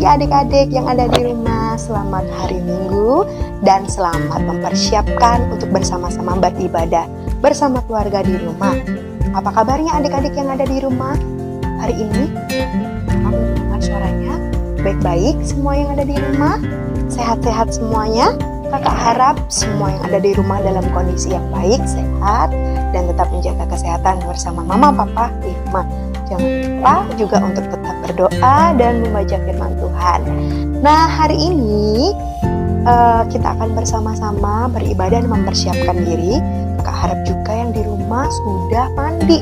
adik-adik yang ada di rumah, selamat hari Minggu dan selamat mempersiapkan untuk bersama-sama beribadah bersama keluarga di rumah. Apa kabarnya adik-adik yang ada di rumah hari ini? Kamu dengar suaranya? Baik-baik semua yang ada di rumah? Sehat-sehat semuanya? Kakak harap semua yang ada di rumah dalam kondisi yang baik, sehat, dan tetap menjaga kesehatan bersama mama, papa di rumah. Jangan lupa juga untuk tetap berdoa dan membaca firman Tuhan. Nah, hari ini kita akan bersama-sama beribadah dan mempersiapkan diri. Kakak harap juga yang di rumah sudah mandi.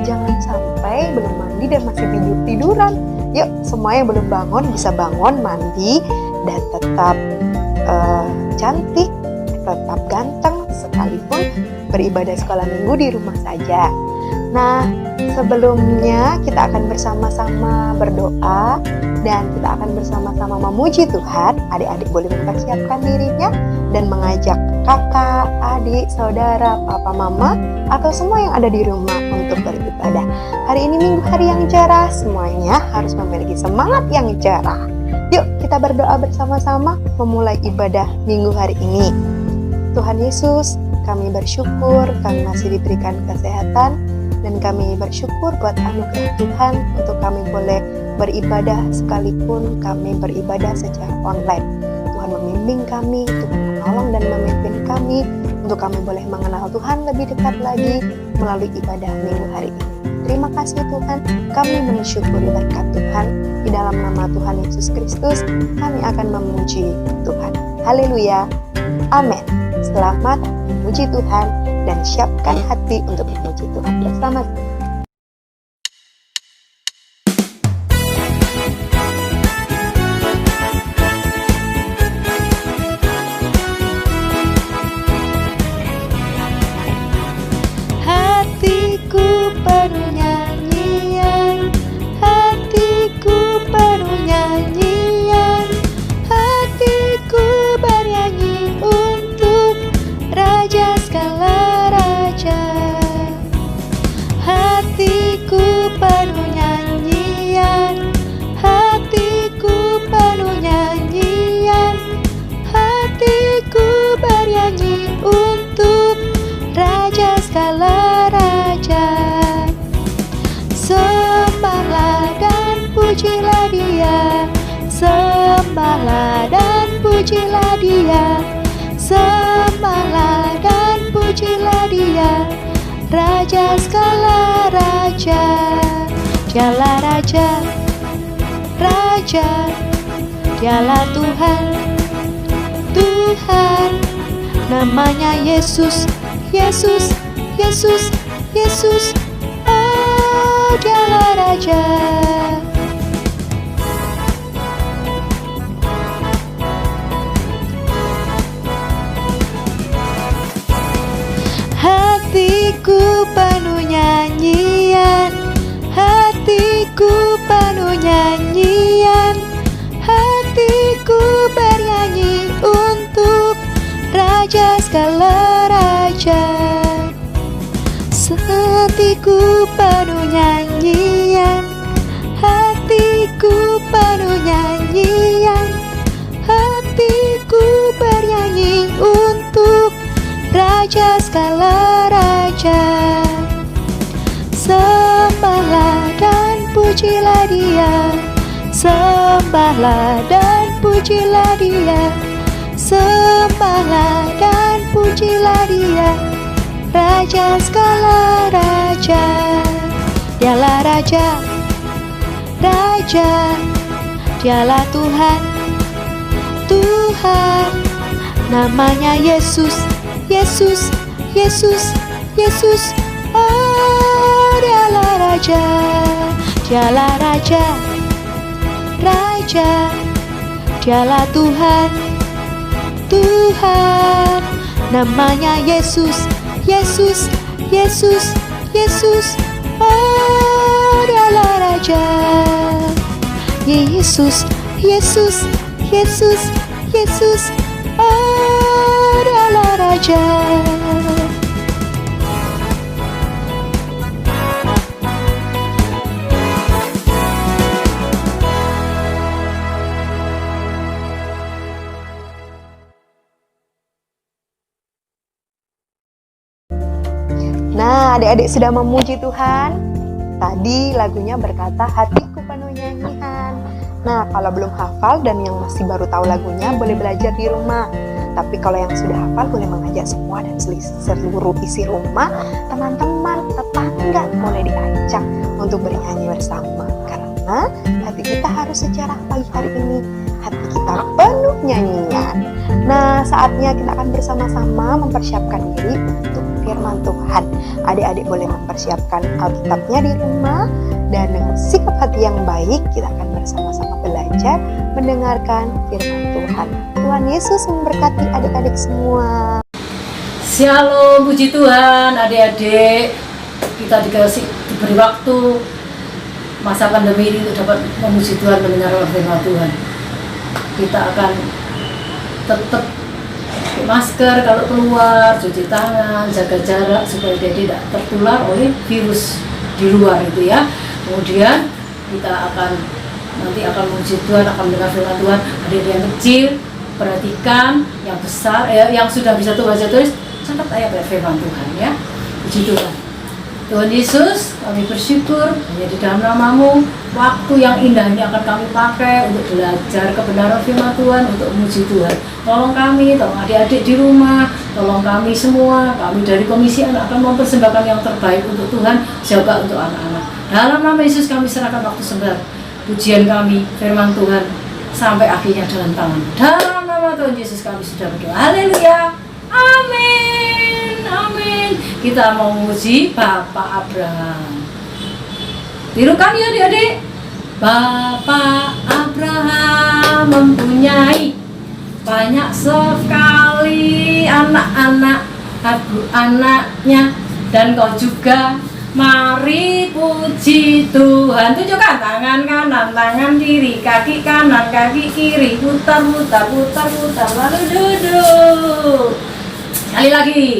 Jangan sampai belum mandi dan masih tidur-tiduran. Yuk, semua yang belum bangun bisa bangun, mandi, dan tetap cantik, tetap ganteng, sekalipun beribadah sekolah minggu di rumah saja. Nah, sebelumnya kita akan bersama-sama berdoa dan kita akan bersama-sama memuji Tuhan. Adik-adik boleh mempersiapkan dirinya dan mengajak kakak, adik, saudara, papa, mama, atau semua yang ada di rumah untuk beribadah. Hari ini minggu hari yang cerah, semuanya harus memiliki semangat yang cerah. Yuk kita berdoa bersama-sama memulai ibadah minggu hari ini. Tuhan Yesus, kami bersyukur kami masih diberikan kesehatan dan kami bersyukur buat anugerah Tuhan untuk kami boleh beribadah sekalipun kami beribadah secara online. Tuhan membimbing kami untuk menolong dan memimpin kami untuk kami boleh mengenal Tuhan lebih dekat lagi melalui ibadah minggu hari ini. Terima kasih Tuhan, kami mensyukuri berkat Tuhan. Di dalam nama Tuhan Yesus Kristus, kami akan memuji Tuhan. Haleluya, amin. Selamat memuji Tuhan dan siapkan hati untuk memuji Tuhan bersama. Hatiku penuh nyanyian, hatiku penuh nyanyian, hatiku bernyanyi untuk Raja segala raja. Hatiku penuh nyanyian, hatiku penuh nyanyian, hatiku bernyanyi untuk Raja segala raja. Sembahlah dan pujilah Dia, sembahlah dan pujilah Dia, sembahlah dan pujilah Dia, Raja segala raja. Dialah Raja, Raja, Dialah Tuhan, Tuhan. Namanya Yesus, Yesus, Yesus, Yesus. Oh, Dialah Raja. Hatiku penuh nyanyian, hatiku penuh nyanyian, hatiku bernyanyi untuk Raja segala raja. Hatiku penuh nyanyian, hatiku penuh nyanyian, hatiku bernyanyi untuk Raja segala raja. Sembahlah dan pujilah Dia, sembahlah dan pujilah Dia, sembahlah dan pujilah Dia, Raja segala raja. Dialah Raja, Raja, Dialah Tuhan, Tuhan. Namanya Yesus, Yesus, Yesus, Yesus. Oh, Dialah Raja, Dialah Raja, Raja, Dialah Tuhan, Tuhan. Namanya Yesus, Yesus, Yesus, Yesus. Oh, Dialah Raja. Yesus, Yesus, Yesus, Yesus. Oh, Dialah Raja. Nah, adik-adik sudah memuji Tuhan. Tadi lagunya berkata hatiku penuh nyanyian. Nah, kalau belum hafal dan yang masih baru tahu lagunya boleh belajar di rumah. Tapi kalau yang sudah hafal boleh mengajak semua dan seluruh isi rumah, teman-teman, tetangga boleh diajak untuk bernyanyi bersama. Karena hati kita harus sejarah pagi hari ini. Hati kita penuh nyanyian. Nah, saatnya kita akan bersama-sama mempersiapkan diri untuk firman Tuhan. Adik-adik boleh mempersiapkan Alkitabnya di rumah, dan dengan sikap hati yang baik kita akan bersama-sama belajar mendengarkan firman Tuhan. Tuhan Yesus memberkati adik-adik semua. Shalom, puji Tuhan adik-adik. Kita diberi waktu masa pandemi ini untuk dapat memuji Tuhan, mendengar firman Tuhan. Kita akan tetap pakai masker kalau keluar, cuci tangan, jaga jarak supaya dia tidak tertular oleh virus di luar itu ya. Kemudian kita nanti akan memuji Tuhan, akan mendengar firman Tuhan. Adik-adik yang kecil, perhatikan, yang besar, yang sudah bisa baca tulis, catat ayat firman Tuhan ya. Puji Tuhan. Tuhan Yesus, kami bersyukur hanya di dalam nama-Mu, waktu yang indah ini akan kami pakai untuk belajar kebenaran firman Tuhan, untuk memuji Tuhan. Tolong kami, tolong adik-adik di rumah, tolong kami semua, kami dari Komisi Anak akan mempersembahkan yang terbaik untuk Tuhan, juga untuk anak-anak. Dalam nama Yesus kami serahkan waktu sebentar, pujian kami, firman Tuhan, sampai akhirnya dalam tangan. Dalam nama Tuhan Yesus kami sudah berdoa. Haleluya. Amin. Amin. Kita mau memuji Bapak Abraham. Tirukan ya adik-adik. Bapak Abraham mempunyai banyak sekali anak-anak, anaknya, dan kau juga. Mari puji Tuhan. Tunjukkan tangan kanan, tangan kiri, kaki kanan, kaki kiri, putar, putar, putar, putar, lalu duduk. Sekali lagi.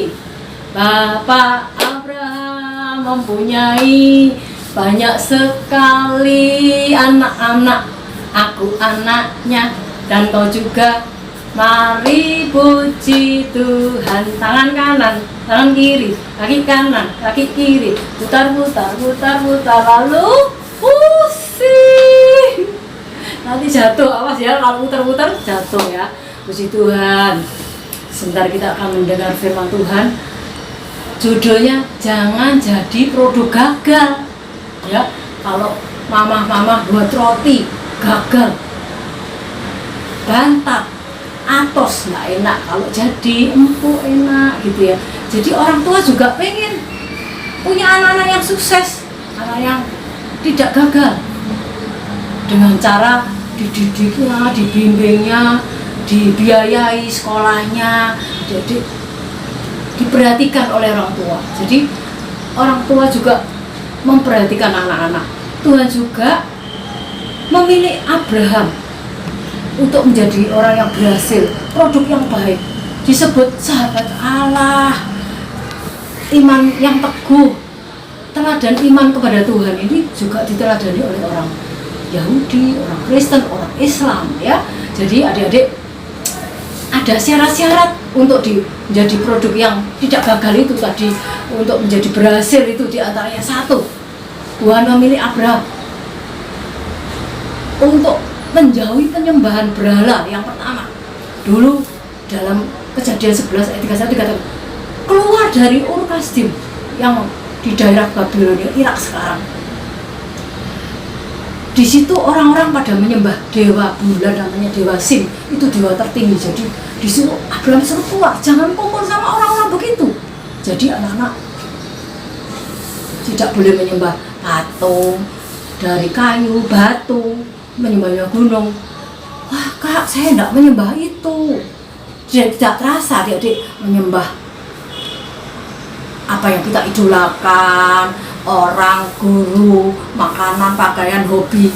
Bapak Abraham mempunyai banyak sekali anak-anak, aku anaknya, dan kau juga. Mari puji Tuhan. Tangan kanan, tangan kiri, kaki kanan, kaki kiri, putar, putar, putar, putar, lalu pusing. Nanti jatuh, awas ya, kalau putar-putar jatuh ya. Puji Tuhan. Sebentar kita akan mendengar firman Tuhan. Judulnya jangan jadi produk gagal. Ya, kalau mama buat roti gagal, bantat, atos nggak enak, kalau jadi empuk enak gitu ya. Jadi orang tua juga pengen punya anak-anak yang sukses, anak yang tidak gagal, dengan cara dididiknya, dibimbingnya, dibiayai sekolahnya, jadi diperhatikan oleh orang tua. Jadi orang tua juga memperhatikan anak-anak. Tuhan juga memilih Abraham untuk menjadi orang yang berhasil, produk yang baik, disebut sahabat Allah, iman yang teguh, teladan iman kepada Tuhan. Ini juga diteladani oleh orang Yahudi, orang Kristen, orang Islam ya. Jadi adik-adik ada syarat-syarat untuk menjadi produk yang tidak gagal itu tadi, untuk menjadi berhasil itu diantaranya satu, Tuhan memilih Abraham untuk menjauhi penyembahan berhala. Yang pertama, dulu dalam Kejadian 11 ayat 31 dikatakan, keluar dari Ur Kasdim yang di daerah Babilonia, Irak sekarang. Di situ orang-orang pada menyembah dewa bulan, namanya dewa Sim, itu dewa tertinggi. Jadi di situ Abraham suruh keluar, jangan kumpul sama orang-orang begitu. Jadi anak-anak tidak boleh menyembah patung dari kayu, batu, menyembahnya gunung. Wah kak, saya tidak menyembah itu. Tidak terasa adik-adik menyembah apa yang kita idolakan, orang, guru, makanan, pakaian, hobi,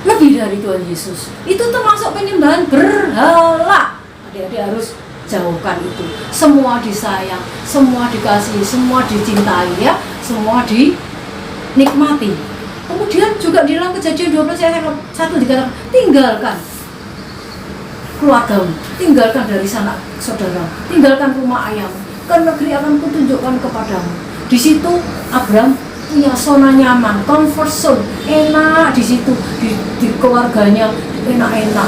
lebih dari Tuhan Yesus. Itu termasuk penyembahan berhala. Adik-adik harus jauhkan itu. Semua disayang, semua dikasihi, semua dicintai ya, semua dinikmati. Kemudian juga di dalam Kejadian 12 ayat 1 dikatakan, tinggalkan keluargamu, tinggalkan dari sanak saudara, tinggalkan rumah ayahmu, ke negeri akan kutunjukkan kepadamu. Di situ Abraham punya zona nyaman, comfort zone, enak di situ, di keluarganya enak-enak.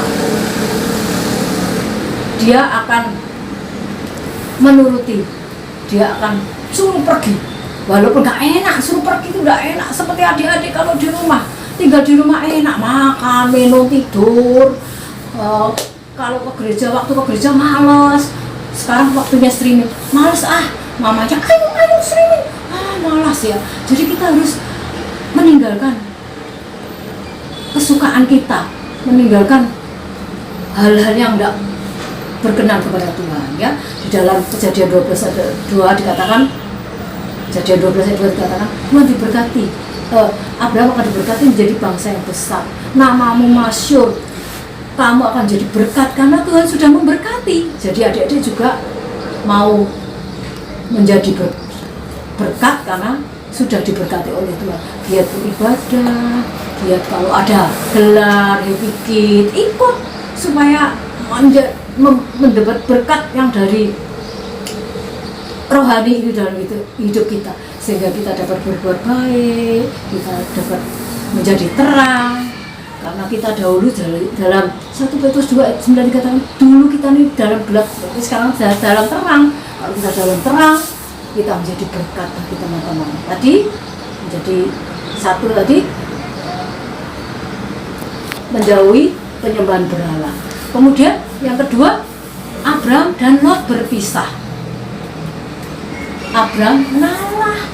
Dia akan menuruti, dia akan suruh pergi, walaupun gak enak, suruh pergi itu gak enak. Seperti adik-adik kalau di rumah, tinggal di rumah enak, makan, minum, tidur. Kalau ke gereja, waktu ke gereja males. Sekarang waktunya streaming, males mamanya ayo streaming, malas ya. Jadi kita harus meninggalkan kesukaan kita, meninggalkan hal-hal yang tidak berkenan kepada Tuhan ya. Di dalam Kejadian 12 ayat 2 dikatakan, Kejadian 12 ayat 2 dikatakan, Tuhan diberkati, Abraham akan diberkati menjadi bangsa yang besar, namamu masyhur, kamu akan jadi berkat karena Tuhan sudah memberkati. Jadi adik-adik juga mau menjadi berkat karena sudah diberkati oleh Tuhan. Giat beribadah, giat kalau ada gelar, ikut, supaya mendapat berkat yang dari rohani itu dalam hidup kita, sehingga kita dapat berbuat baik, kita dapat menjadi terang. Karena kita dahulu dalam 1 Petrus 2 ayat 9 dikatakan, dulu kita ini dalam gelap, sekarang dalam terang. Kalau kita dalam terang, kita menjadi berkat bagi teman-teman. Tadi menjadi satu, menjauhi penyembahan berhala. Kemudian yang kedua, Abraham dan Lot berpisah. Abraham mengalah,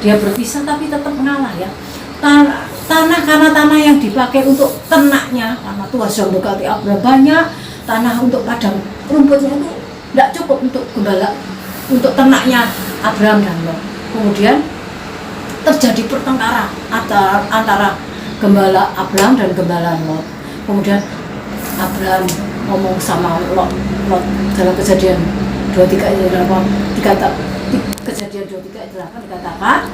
dia berpisah tapi tetap mengalah ya. Karena tanah yang dipakai untuk ternaknya, karena Tuhan sudah memberkati Abraham banyak, tanah untuk padang rumputnya itu tidak cukup untuk gembala, untuk ternaknya Abraham dan Lot. Kemudian terjadi pertengkaran antara gembala Abraham dan gembala Lot. Kemudian Abraham ngomong sama Lot dalam Kejadian 23 ayat 8 Kejadian 23 ayat 8 dikatakan,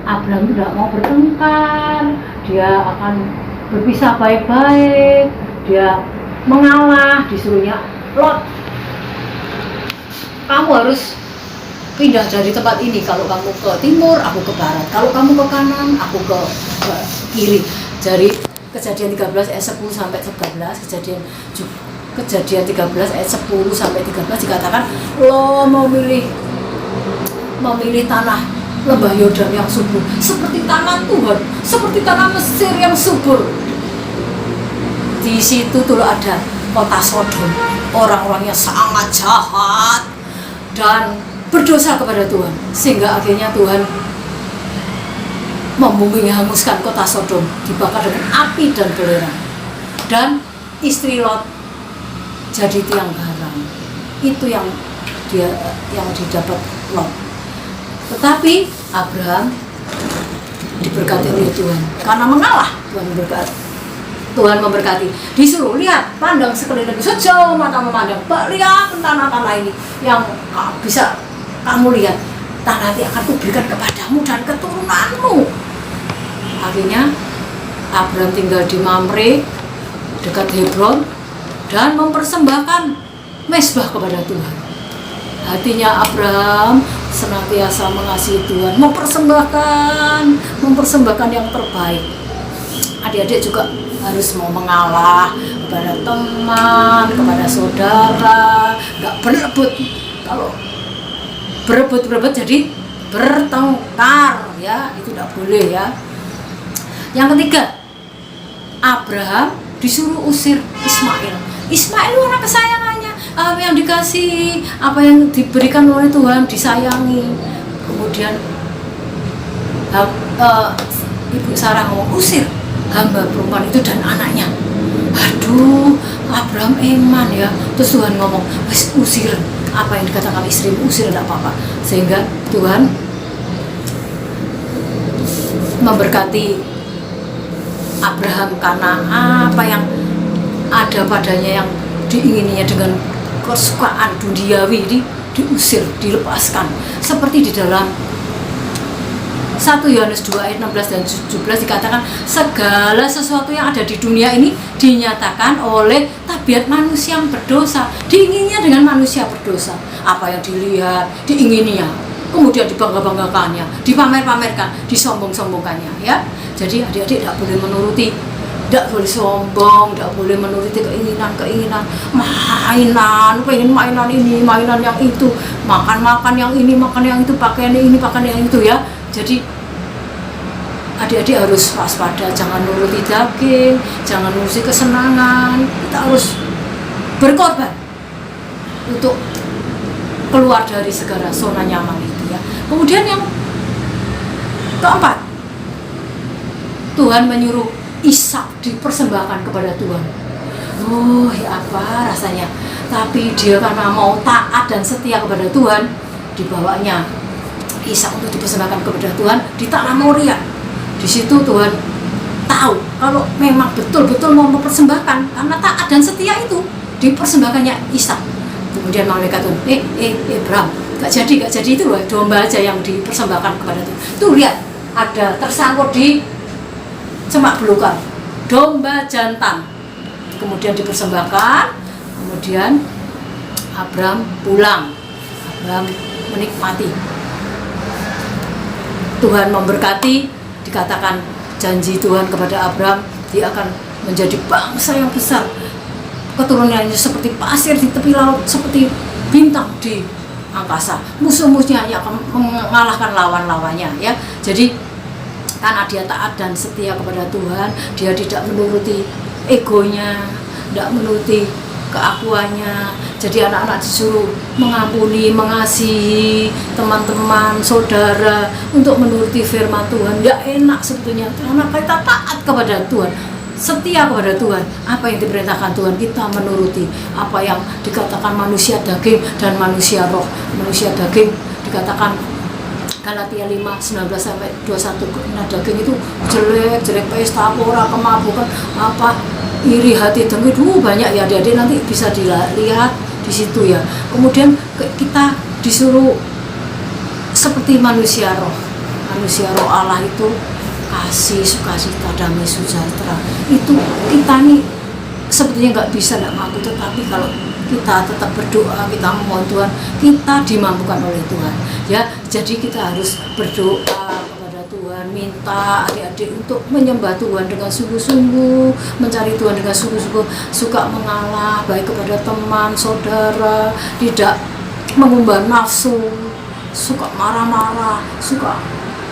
Abraham tidak mau bertengkar, dia akan berpisah baik-baik, dia mengalah. Disuruhnya, Lot, kamu harus pindah dari tempat ini. Kalau kamu ke timur, aku ke barat. Kalau kamu ke kanan, aku ke kiri. Dari Kejadian 13 ayat 10 sampai 13, Kejadian 13 ayat 10 sampai 13 dikatakan, lo memilih tanah lembah Yordan yang subur, seperti tanah Tuhan, seperti tanah Mesir yang subur. Di situ tuh ada kota Sodom, orang-orangnya sangat jahat dan berdosa kepada Tuhan, sehingga akhirnya Tuhan menghanguskan kota Sodom, dibakar dengan api dan belerang, dan istri Lot jadi tiang garam. Itu yang didapat Lot. Tetapi Abraham diberkati oleh Tuhan karena mengalah. Tuhan memberkati. Disuruh lihat, pandang sekeliling, sejauh mata memandang, lihat tanah-tanah ini yang bisa kamu lihat. Tanah itu akan kuberikan kepadamu dan keturunanmu. Akhirnya Abraham tinggal di Mamre dekat Hebron dan mempersembahkan mezbah kepada Tuhan. Hatinya Abraham senantiasa mengasihi Tuhan, mempersembahkan yang terbaik. Adik-adik juga harus mau mengalah kepada teman, kepada saudara, nggak berebut. Kalau berebut jadi bertengkar ya, itu tidak boleh ya. Yang ketiga, Abraham disuruh usir Ismail. Ismail itu anak kesayangannya, apa yang dikasih, apa yang diberikan oleh Tuhan disayangi. Kemudian Ibu Sarah ngomong, usir hamba perempuan itu dan anaknya. Aduh, Abraham eman ya. Terus Tuhan ngomong, usir, apa yang dikatakan istrimu, usir, tidak apa-apa. Sehingga Tuhan memberkati Abraham karena apa yang ada padanya yang diingininya dengan kesukaan duniawi diusir, dilepaskan. Seperti di dalam 1 Yohanes 2 ayat 16 dan 17 dikatakan, segala sesuatu yang ada di dunia ini dinyatakan oleh tabiat manusia yang berdosa, diingininya dengan manusia berdosa. Apa yang dilihat, diingininya kemudian dibangga-banggakannya, dipamer-pamerkan, disombong-sombongkannya ya. Jadi adik-adik tidak boleh menuruti, tidak boleh sombong, tidak boleh menuruti keinginan-keinginan mainan, pengen mainan ini, mainan yang itu, makan yang ini, makan yang itu, pakaian ini, pakaian yang itu ya. Jadi adik-adik harus waspada, jangan nuruti daging, jangan nuruti kesenangan. Kita harus berkorban untuk keluar dari segala zona nyaman itu ya. Kemudian yang keempat, Tuhan menyuruh Ishak dipersembahkan kepada Tuhan. Oh ya apa rasanya, tapi dia karena mau taat dan setia kepada Tuhan, dibawanya Ishak untuk dipersembahkan kepada Tuhan di tanah Moria. Di situ Tuhan tahu kalau memang betul-betul mau mempersembahkan, karena taat dan setia itu dipersembahkannya Ishak. Kemudian malaikat Tuhan, Abraham, gak jadi itu loh, domba aja yang dipersembahkan kepada Tuhan. Tuh lihat, ada tersangkut di semak belukar, domba jantan. Kemudian dipersembahkan, kemudian Abraham pulang. Abraham menikmati. Tuhan memberkati. Dikatakan janji Tuhan kepada Abraham, dia akan menjadi bangsa yang besar, keturunannya seperti pasir di tepi laut, seperti bintang di angkasa. Musuh-musuhnya akan mengalahkan lawan-lawannya ya. Jadi karena dia taat dan setia kepada Tuhan, dia tidak menuruti egonya, tidak menuruti keakuannya. Jadi anak-anak disuruh mengampuni, mengasihi teman-teman, saudara, untuk menuruti firman Tuhan. Tidak enak sebetulnya, karena kita taat kepada Tuhan, setia kepada Tuhan. Apa yang diperintahkan Tuhan, kita menuruti. Apa yang dikatakan manusia daging dan manusia roh. Manusia daging dikatakan Galatia 5:19-21, nah daging itu jelek, pesta pora, kemabukan, apa, iri hati, dengki, banyak ya adik-adik, nanti bisa dilihat di situ ya. Kemudian kita disuruh seperti manusia roh Allah itu kasih, sukacita, damai, sejahtera. Itu kita nih sebetulnya nggak bisa, nggak mampu, tetapi kalau kita tetap berdoa, kita memohon Tuhan, kita dimampukan oleh Tuhan ya. Jadi kita harus berdoa kepada Tuhan, minta adik-adik untuk menyembah Tuhan dengan sungguh-sungguh, mencari Tuhan dengan sungguh-sungguh, suka mengalah baik kepada teman, saudara, tidak mengumbar nafsu, suka marah-marah, suka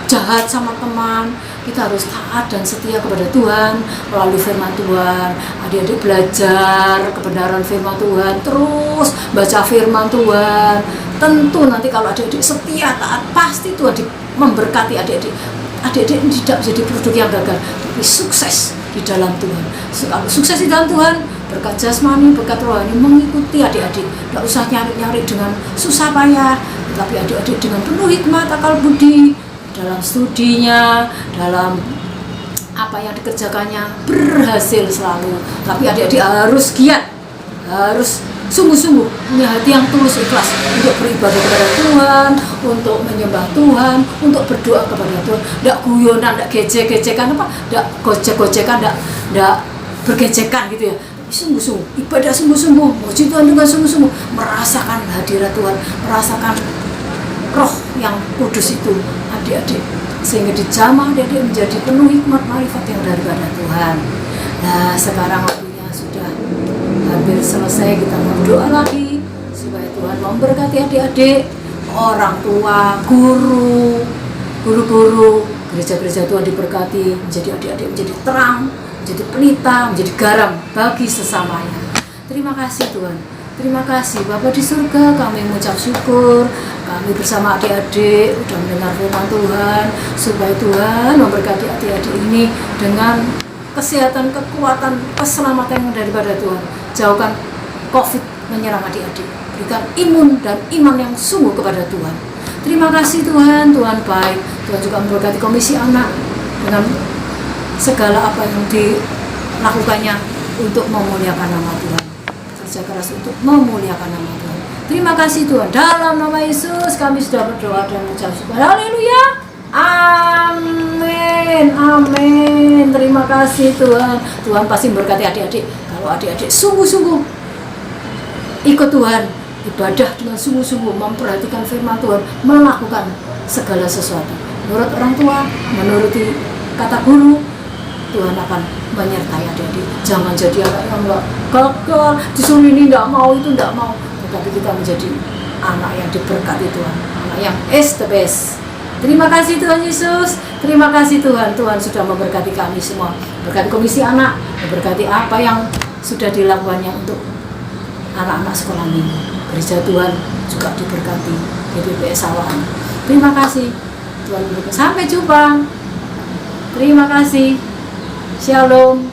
jahat sama teman. Kita harus taat dan setia kepada Tuhan melalui firman Tuhan. Adik-adik belajar kebenaran firman Tuhan, terus baca firman Tuhan. Tentu nanti kalau adik-adik setia, taat, pasti Tuhan memberkati adik-adik. Adik-adik tidak menjadi produk yang gagal, tapi sukses di dalam Tuhan. Kalau sukses di dalam Tuhan, berkat jasmani, berkat rohani mengikuti adik-adik. Tidak usah nyari-nyari dengan susah payah, tapi adik-adik dengan penuh hikmat, akal budi, dalam studinya, dalam apa yang dikerjakannya berhasil selalu. Tapi adik-adik harus giat, harus sungguh-sungguh punya hati yang tulus, ikhlas untuk beribadah kepada Tuhan, untuk menyembah Tuhan, untuk berdoa kepada Tuhan. Tidak guyonan, tidak gecek-gecekan, tidak gocek-gocekan, tidak bergecekan gitu ya. Sungguh-sungguh ibadah, sungguh-sungguh puji Tuhan dengan sungguh-sungguh, merasakan hadirat Tuhan, merasakan roh yang kudus itu adik-adik, sehingga dijamah adik-adik menjadi penuh hikmat marifat yang daripada Tuhan. Nah sekarang waktunya sudah hampir selesai, kita berdoa lagi supaya Tuhan memberkati adik-adik, orang tua, guru-guru, gereja-gereja Tuhan diberkati, menjadi adik-adik menjadi terang, menjadi pelita, menjadi garam bagi sesamanya. Terima kasih Tuhan. Terima kasih Bapa di surga, kami mengucap syukur, kami bersama adik-adik sudah mendengar firman Tuhan, supaya Tuhan memberkati adik-adik ini dengan kesehatan, kekuatan, keselamatan yang daripada Tuhan. Jauhkan COVID menyerang adik-adik, berikan imun dan iman yang sungguh kepada Tuhan. Terima kasih Tuhan, Tuhan baik. Tuhan juga memberkati Komisi Anak dengan segala apa yang dilakukannya untuk memuliakan nama Tuhan. Kerja keras untuk memuliakan nama Tuhan. Terima kasih Tuhan. Dalam nama Yesus kami sudah berdoa dan mengucap syukur. Haleluya. Amin. Amin. Terima kasih Tuhan. Tuhan pasti memberkati adik-adik. Kalau adik-adik sungguh-sungguh ikut Tuhan, ibadah dengan sungguh-sungguh, memperhatikan firman Tuhan, melakukan segala sesuatu menurut orang tua, menuruti kata guru, Tuhan akan menyertai adik-adik. Jangan jadi anak yang enggak gagal, disuruh ini enggak mau, itu enggak mau, tetapi kita menjadi anak yang diberkati Tuhan, anak yang is the best. Terima kasih Tuhan Yesus, terima kasih Tuhan. Tuhan sudah memberkati kami semua, berkati komisi anak, memberkati apa yang sudah dilakukannya untuk anak-anak sekolah minggu. Gereja Tuhan juga diberkati, GPPS Sawahan. Terima kasih Tuhan berkati. Sampai jumpa. Terima kasih. Shalom.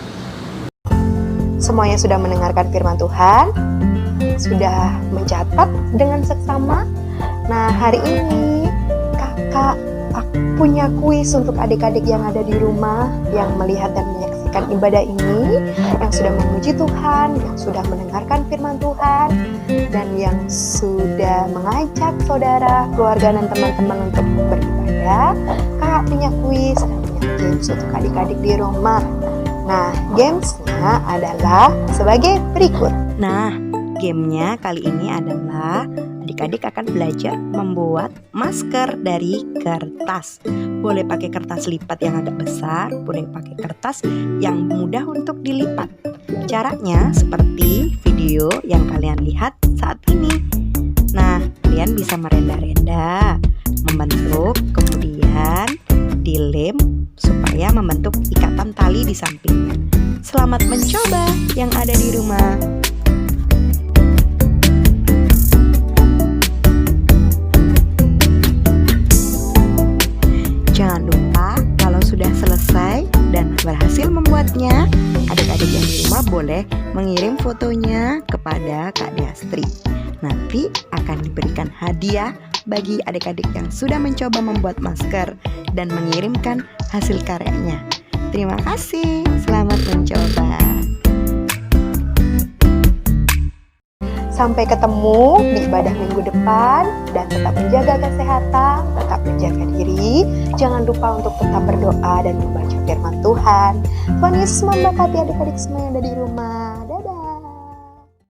Semuanya sudah mendengarkan firman Tuhan, sudah mencatat dengan seksama. Nah, hari ini kakak punya kuis untuk adik-adik yang ada di rumah, yang melihat dan menyaksikan ibadah ini, yang sudah memuji Tuhan, yang sudah mendengarkan firman Tuhan, dan yang sudah mengajak saudara, keluarga, dan teman-teman untuk beribadah. Kakak punya kuis dan punya games untuk adik-adik di rumah. Nah, gamesnya adalah sebagai berikut. Nah, gamenya kali ini adalah adik-adik akan belajar membuat masker dari kertas. Boleh pakai kertas lipat yang agak besar, boleh pakai kertas yang mudah untuk dilipat. Caranya seperti video yang kalian lihat saat ini. Nah, kalian bisa merenda-renda, membentuk, kemudian dilem supaya membentuk ikatan tali di sampingnya. Selamat mencoba yang ada di rumah. Jangan lupa kalau sudah selesai dan berhasil membuatnya, adik-adik yang di rumah boleh mengirim fotonya kepada Kak Deastri. Nanti akan diberikan hadiah bagi adik-adik yang sudah mencoba membuat masker dan mengirimkan hasil karyanya. Terima kasih, selamat mencoba. Sampai ketemu di ibadah minggu depan, dan tetap menjaga kesehatan, tetap menjaga diri. Jangan lupa untuk tetap berdoa dan membaca firman Tuhan. Tuhan Yesus memberkati adik-adik semua yang ada di rumah.